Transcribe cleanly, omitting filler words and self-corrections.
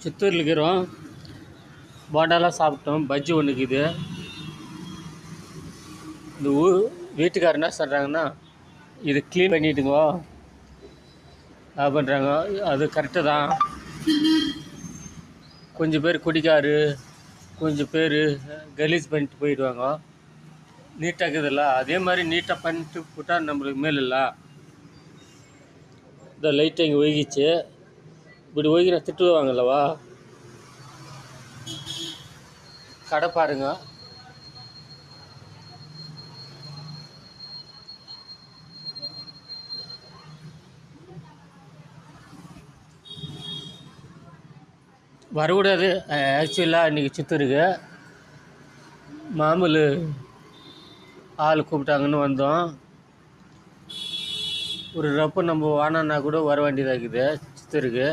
சித்தூரில் இருக்கிறோம். போண்டாலாம் சாப்பிட்டோம். பஜ்ஜி ஒன்று இருக்குது. இந்த வீட்டுக்காரர் என்ன சொல்கிறாங்கன்னா, இது க்ளீன் பண்ணிவிட்டுங்கோ பண்ணுறாங்க. அது கரெக்டு தான். கொஞ்சம் பேர் குடிக்காரு, கொஞ்சம் பேர் கலீஸ் பண்ணிட்டு போயிடுவாங்க. நீட்டாக இருக்குதில்ல, அதே மாதிரி நீட்டாக பண்ணிட்டு போட்டால் நம்மளுக்கு மேல் இல்லை. இந்த லைட்டை இங்கே ஒழுகிச்சு, இப்படி ஒழுகினா திட்டுவாங்கல்லவா. கடை பாருங்க. வரக்கூடாது ஆக்சுவலாக இன்றைக்கி சித்தூருக்கு மாமூல் ஆள் கூப்பிட்டாங்கன்னு வந்தோம். ஒரு ரப்பு நம்ம வானன்னா கூட வர வேண்டியதாக இருக்குது சித்தூருக்கு.